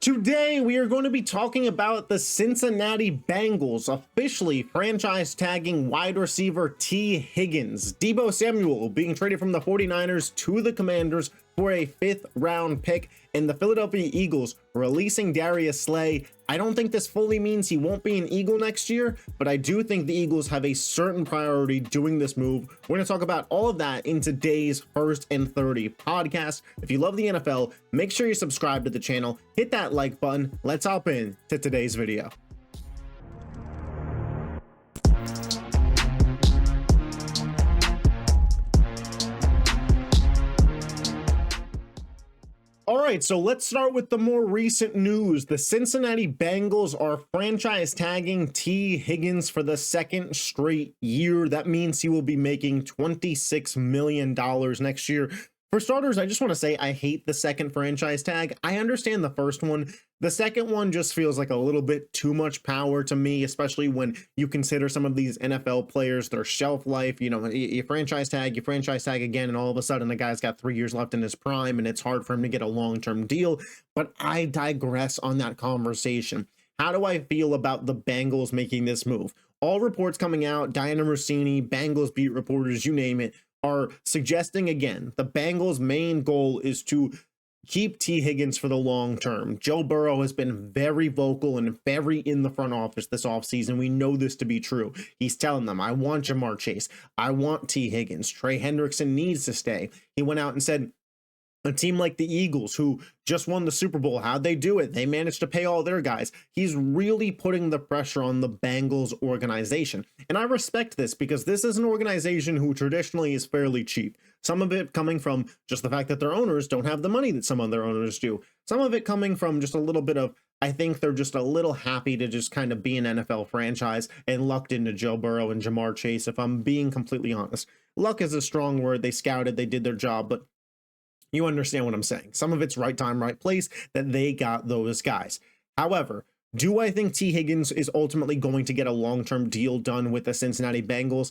Today, we are going to be talking about the Cincinnati Bengals officially franchise tagging wide receiver Tee Higgins. Deebo Samuel being traded from the 49ers to the Commanders for a 5th round pick, and the Philadelphia Eagles releasing Darius Slay. I don't think this fully means he won't be an Eagle next year, but I do think the Eagles have a certain priority doing this move. We're going to talk about all of that in today's First and 30 podcast. If you love the NFL, make sure you subscribe to the channel, hit that like button. Let's hop in to today's video. All right, so let's start with the more recent news. The Cincinnati Bengals are franchise tagging Tee Higgins for the second straight year. That means he will be making $26 million next year. For starters, I just want to say I hate the second franchise tag. I understand the first one. The second one just feels like a little bit too much power to me, especially when you consider some of these NFL players, their shelf life. You know, you franchise tag again, and all of a sudden the guy's got 3 years left in his prime, and it's hard for him to get a long-term deal. But I digress on that conversation. How do I feel about the Bengals making this move? All reports coming out, Diana Rossini, Bengals beat reporters, you name it, are suggesting again, the Bengals' main goal is to keep Tee Higgins for the long term. Joe Burrow has been very vocal and very in the front office this offseason. We know this to be true. He's telling them, I want Jamar Chase. I want Tee Higgins. Trey Hendrickson needs to stay. He went out and said, a team like the Eagles, who just won the Super Bowl, how'd they do it? They managed to pay all their guys. He's really putting the pressure on the Bengals organization. And I respect this because this is an organization who traditionally is fairly cheap. Some of it coming from just the fact that their owners don't have the money that some other owners do. Some of it coming from just a little bit of, I think they're just a little happy to just kind of be an NFL franchise and lucked into Joe Burrow and Jamar Chase, if I'm being completely honest. Luck is a strong word. They scouted, they did their job, but you understand what I'm saying. Some of it's right time, right place that they got those guys. However, do I think Tee Higgins is ultimately going to get a long-term deal done with the Cincinnati Bengals?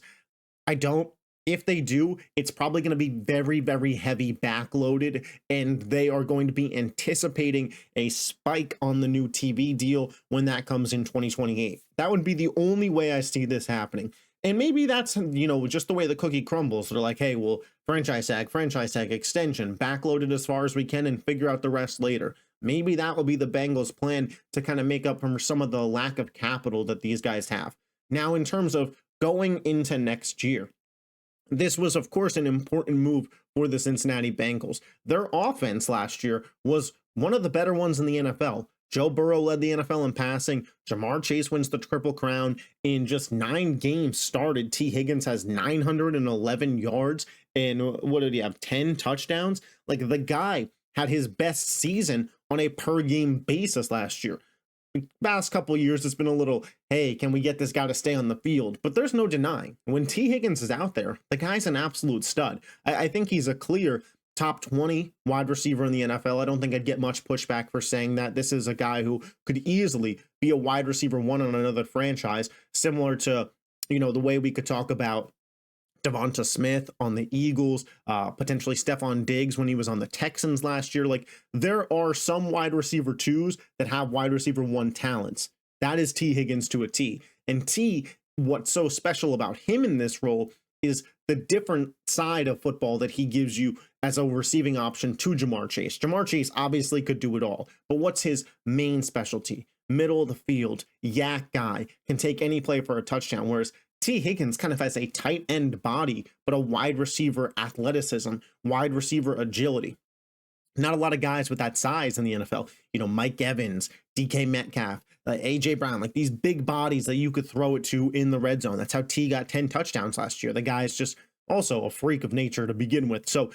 I don't. If they do, it's probably going to be very, very heavy backloaded, and they are going to be anticipating a spike on the new TV deal when that comes in 2028. That would be the only way I see this happening. And maybe that's, you know, just the way the cookie crumbles. They're like, hey, well, franchise tag, extension, backload it as far as we can and figure out the rest later. Maybe that will be the Bengals' plan to kind of make up for some of the lack of capital that these guys have. Now, in terms of going into next year, this was, of course, an important move for the Cincinnati Bengals. Their offense last year was one of the better ones in the NFL. Joe Burrow led the NFL in passing. Jamar Chase wins the Triple Crown. In just 9 games started, Tee Higgins has 911 yards and what did he have, 10 touchdowns? Like, the guy had his best season on a per game basis last year. The past couple of years, it's been a little, hey, can we get this guy to stay on the field? But there's no denying, when Tee Higgins is out there, the guy's an absolute stud. I think he's a clear top 20 wide receiver in the NFL. I don't think I'd get much pushback for saying that. This is a guy who could easily be a wide receiver one on another franchise, similar to, you know, the way we could talk about Devonta Smith on the Eagles, potentially Stephon Diggs when he was on the Texans last year. Like, there are some wide receiver twos that have wide receiver one talents. That is Tee Higgins to a T. And T, what's so special about him in this role is the different side of football that he gives you as a receiving option to Jamar Chase. Jamar Chase obviously could do it all, but what's his main specialty? Middle of the field, yak guy, can take any play for a touchdown, whereas Tee Higgins kind of has a tight end body, but a wide receiver athleticism, wide receiver agility. Not a lot of guys with that size in the NFL. You know, Mike Evans, DK Metcalf, AJ Brown, like these big bodies that you could throw it to in the red zone. That's how T got 10 touchdowns last year. The guy is just also a freak of nature to begin with. So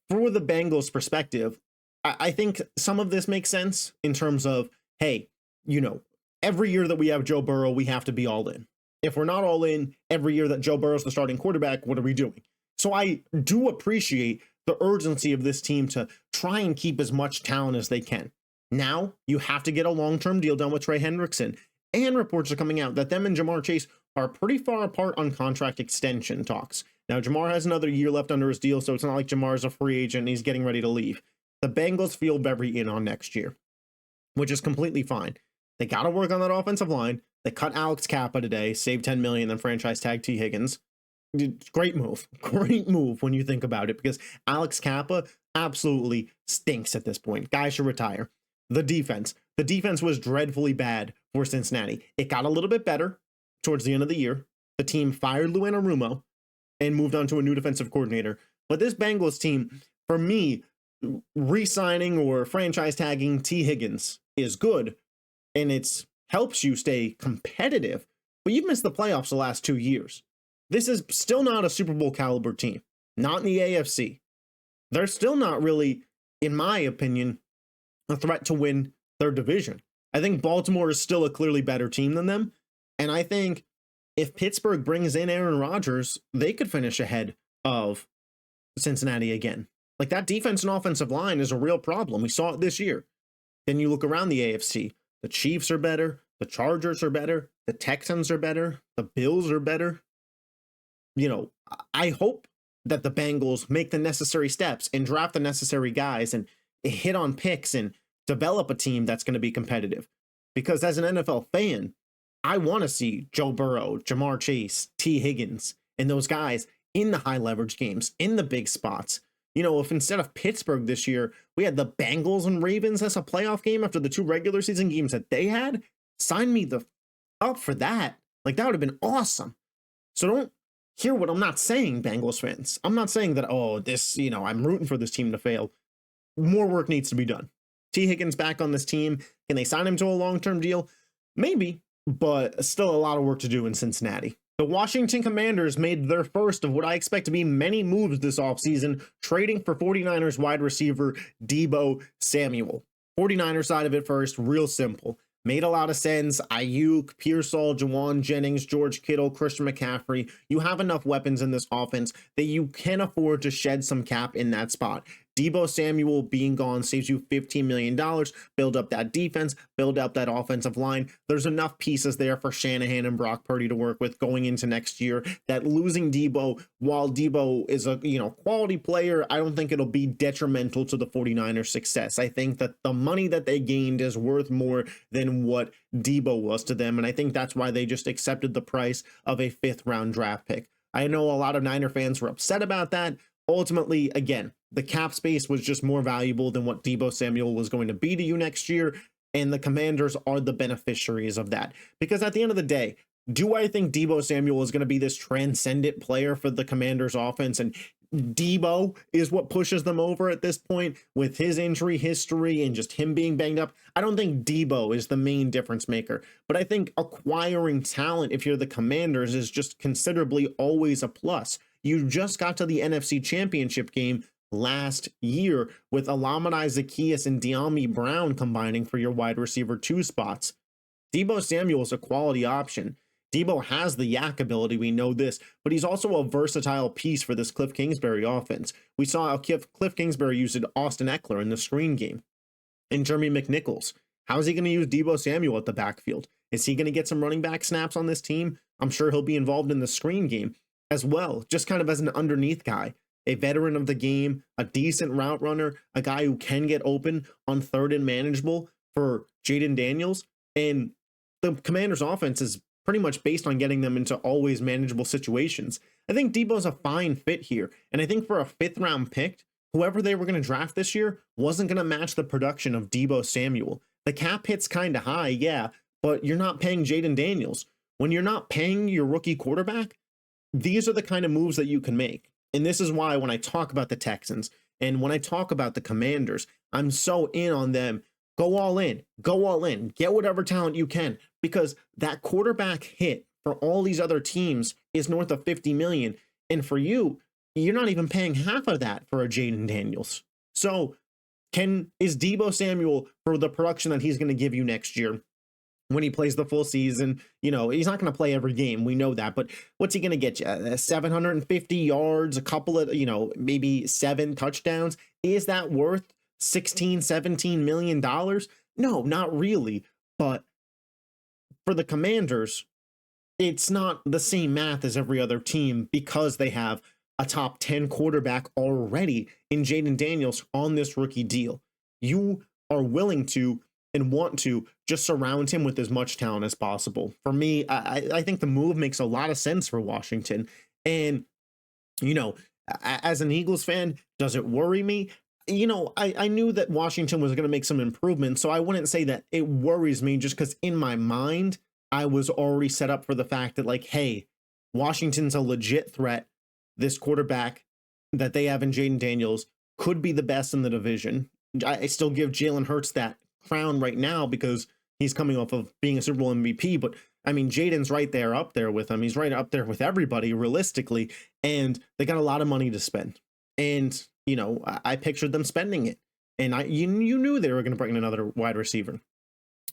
for the Bengals perspective, I think some of this makes sense in terms of, hey, you know, every year that we have Joe Burrow, we have to be all in. If we're not all in every year that Joe Burrow's the starting quarterback, what are we doing? So I do appreciate the urgency of this team to try and keep as much talent as they can. Now you have to get a long-term deal done with Trey Hendrickson. And reports are coming out that them and Jamar Chase are pretty far apart on contract extension talks. Now, Jamar has another year left under his deal, so it's not like Jamar's a free agent and he's getting ready to leave. The Bengals feel very in on next year. which is completely fine. They got to work on that offensive line. They cut Alex Kappa today, saved 10 million, then franchise tag Tee Higgins. Great move. Great move when you think about it, because Alex Kappa absolutely stinks at this point. Guy should retire. The defense was dreadfully bad for Cincinnati. It got a little bit better towards the end of the year. The team fired Lou Anarumo and moved on to a new defensive coordinator. But this Bengals team, for me, re-signing or franchise tagging Tee Higgins is good, and it helps you stay competitive, but you've missed the playoffs the last 2 years. This is still not a Super Bowl caliber team, not in the AFC. They're still not really, in my opinion, a threat to win their division. I think Baltimore is still a clearly better team than them, and I think if Pittsburgh brings in Aaron Rodgers, they could finish ahead of Cincinnati again. Like, that defense and offensive line is a real problem. We saw it this year. Then you look around the AFC. The Chiefs are better. The Chargers are better. The Texans are better. The Bills are better. You know, I hope that the Bengals make the necessary steps and draft the necessary guys and hit on picks and develop a team that's going to be competitive. Because as an NFL fan, I want to see Joe Burrow, Jamar Chase, Tee Higgins, and those guys in the high leverage games, in the big spots. You know, if instead of Pittsburgh this year, we had the Bengals and Ravens as a playoff game after the 2 regular season games that they had, sign me up for that. Like, that would have been awesome. So don't hear what I'm not saying, Bengals fans. I'm not saying that, oh, I'm rooting for this team to fail. More work needs to be done. Tee Higgins back on this team. Can they sign him to a long-term deal? Maybe, but still a lot of work to do in Cincinnati. The Washington Commanders made their first of what I expect to be many moves this offseason, trading for 49ers wide receiver Deebo Samuel. 49ers side of it first, real simple. Made a lot of sense. Ayuk, Pearsall, Jawan Jennings, George Kittle, Christian McCaffrey. You have enough weapons in this offense that you can afford to shed some cap in that spot. Deebo Samuel being gone saves you $15 million. Build up that defense, build up that offensive line. There's enough pieces there for Shanahan and Brock Purdy to work with going into next year that losing Deebo, while Deebo is a quality player, I don't think it'll be detrimental to the 49ers' success. I think that the money that they gained is worth more than what Deebo was to them, and I think that's why they just accepted the price of a 5th round draft pick. I know a lot of Niner fans were upset about that. Ultimately, again, the cap space was just more valuable than what Deebo Samuel was going to be to you next year, and the Commanders are the beneficiaries of that. Because at the end of the day, do I think Deebo Samuel is going to be this transcendent player for the Commanders offense, and Deebo is what pushes them over at this point with his injury history and just him being banged up? I don't think Deebo is the main difference maker, but I think acquiring talent, if you're the Commanders, is just considerably always a plus. You just got to the NFC Championship game last year with Alameda Zaccheaus and De'Ami Brown combining for your wide receiver 2 spots. Deebo Samuel is a quality option. Deebo has the yak ability, we know this, but he's also a versatile piece for this Cliff Kingsbury offense. We saw how Cliff Kingsbury used Austin Eckler in the screen game. And Jeremy McNichols. How is he going to use Deebo Samuel at the backfield? Is he going to get some running back snaps on this team? I'm sure he'll be involved in the screen game as well, just kind of as an underneath guy, a veteran of the game, a decent route runner, a guy who can get open on 3rd and manageable for Jaden Daniels. And the Commanders' offense is pretty much based on getting them into always manageable situations. I think Deebo's a fine fit here. And I think for a 5th round pick, whoever they were going to draft this year wasn't going to match the production of Deebo Samuel. The cap hit's kind of high, yeah, but you're not paying Jaden Daniels. When you're not paying your rookie quarterback, these are the kind of moves that you can make. And this is why when I talk about the Texans and when I talk about the Commanders, I'm so in on them. Go all in, get whatever talent you can, because that quarterback hit for all these other teams is north of 50 million. And for you, you're not even paying half of that for a Jaden Daniels. So is Deebo Samuel, for the production that he's going to give you next year, when he plays the full season, he's not going to play every game. We know that, but what's he going to get you? 750 yards, a couple of, maybe 7 touchdowns. Is that worth $16-17 million? No, not really. But for the Commanders, it's not the same math as every other team because they have a top 10 quarterback already in Jaden Daniels on this rookie deal. You are willing to and want to just surround him with as much talent as possible. For me, I think the move makes a lot of sense for Washington. And, you know, as an Eagles fan, does it worry me? I knew that Washington was going to make some improvements, so I wouldn't say that it worries me, just because in my mind, I was already set up for the fact that, like, hey, Washington's a legit threat. This quarterback that they have in Jaden Daniels could be the best in the division. I still give Jalen Hurts that crown right now because he's coming off of being a Super Bowl MVP, but I mean, Jaden's right there up there with him. He's right up there with everybody realistically, and they got a lot of money to spend. And, I pictured them spending it. And you knew they were going to bring in another wide receiver.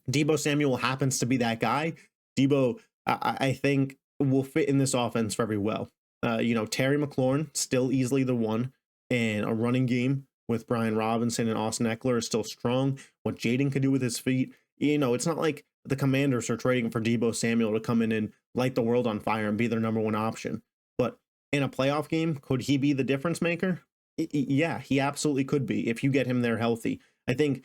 Deebo Samuel happens to be that guy. Deebo, I think, will fit in this offense very well. Terry McLaurin, still easily the one, and a running game with Brian Robinson and Austin Eckler is still strong. What Jaden could do with his feet, it's not like the Commanders are trading for Deebo Samuel to come in and light the world on fire and be their number one option. But in a playoff game, could he be the difference maker? Yeah, he absolutely could be if you get him there healthy. I think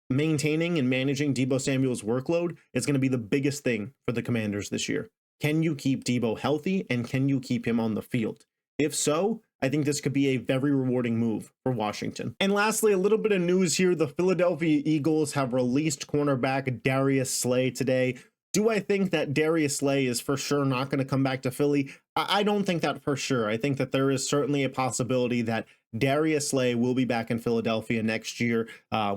maintaining and managing Deebo Samuel's workload is going to be the biggest thing for the Commanders this year. Can you keep Deebo healthy, and can you keep him on the field? If so, I think this could be a very rewarding move for Washington. And lastly, a little bit of news here. The Philadelphia Eagles have released cornerback Darius Slay today. Do I think that Darius Slay is for sure not going to come back to Philly? I don't think that for sure. I think that there is certainly a possibility that Darius Slay will be back in Philadelphia next year.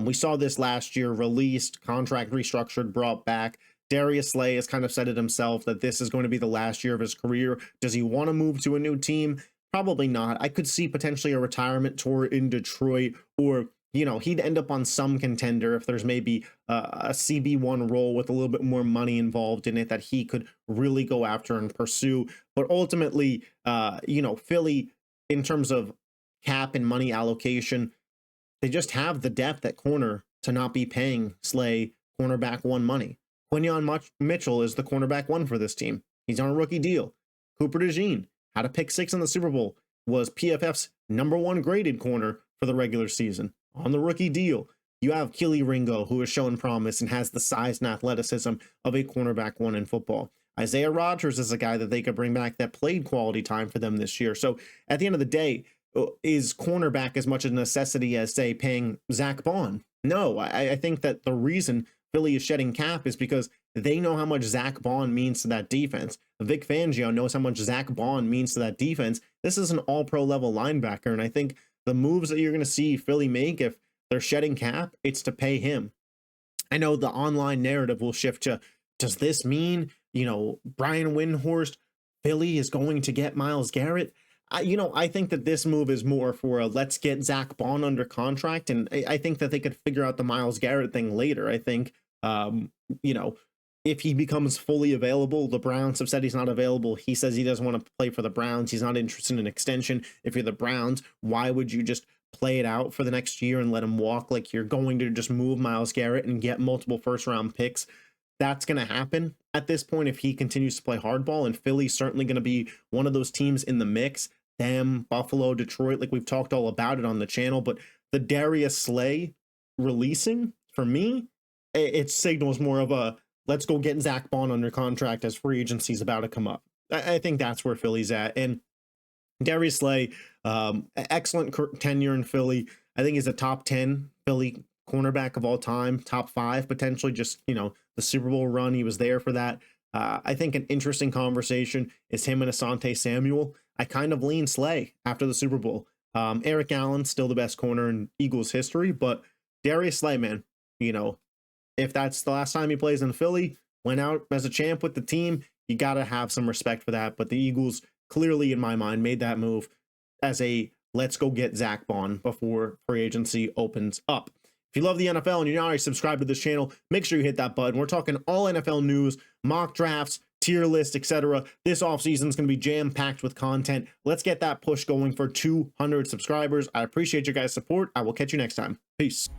We saw this last year, released, contract restructured, brought back. Darius Slay has kind of said it himself that this is going to be the last year of his career. Does he want to move to a new team? Probably not. I could see potentially a retirement tour in Detroit, or he'd end up on some contender if there's maybe a CB1 role with a little bit more money involved in it that he could really go after and pursue. But ultimately, Philly, in terms of cap and money allocation, they just have the depth at corner to not be paying Slay cornerback one money. Quinyon Mitchell is the cornerback one for this team. He's on a rookie deal. Cooper DeJean had a pick 6 in the Super Bowl, was PFF's #1 graded corner for the regular season on the rookie deal. You have Kelee Ringo, who has shown promise and has the size and athleticism of a cornerback one in football. Isaiah Rodgers is a guy that they could bring back that played quality time for them this year. So at the end of the day, is cornerback as much a necessity as, say, paying Zach Bond? No, I think that the reason Philly is shedding cap is because they know how much Zach Bond means to that defense. Vic Fangio knows how much Zach Bond means to that defense. This is an all-pro level linebacker, and I think the moves that you're going to see Philly make, if they're shedding cap, it's to pay him. I know the online narrative will shift to, does this mean, Brian Windhorst, Philly is going to get Myles Garrett? I think that this move is more for let's get Zach Bond under contract, and I think that they could figure out the Myles Garrett thing later. I think, if he becomes fully available, the Browns have said he's not available. He says he doesn't want to play for the Browns. He's not interested in an extension. If you're the Browns, why would you just play it out for the next year and let him walk? Like, you're going to just move Myles Garrett and get multiple first-round picks. That's going to happen at this point if he continues to play hardball, and Philly's certainly going to be one of those teams in the mix. Them, Buffalo, Detroit, like we've talked all about it on the channel. But the Darius Slay releasing, for me, it signals more of a let's go get Zach Bond under contract as free agency is about to come up. I think that's where Philly's at. And Darius Slay, excellent tenure in Philly. I think he's a top 10 Philly cornerback of all time, top 5 potentially, just, the Super Bowl run, he was there for that. I think an interesting conversation is him and Asante Samuel. I kind of lean Slay after the Super Bowl. Eric Allen, still the best corner in Eagles history, but Darius Slay, man, if that's the last time he plays in Philly, went out as a champ with the team, you got to have some respect for that. But the Eagles clearly, in my mind, made that move as a let's go get Zach Bond before free agency opens up. If you love the NFL and you're not already subscribed to this channel, make sure you hit that button. We're talking all NFL news, mock drafts, tier list, etc. This offseason is going to be jam-packed with content. Let's get that push going for 200 subscribers. I appreciate your guys' support. I will catch you next time. Peace.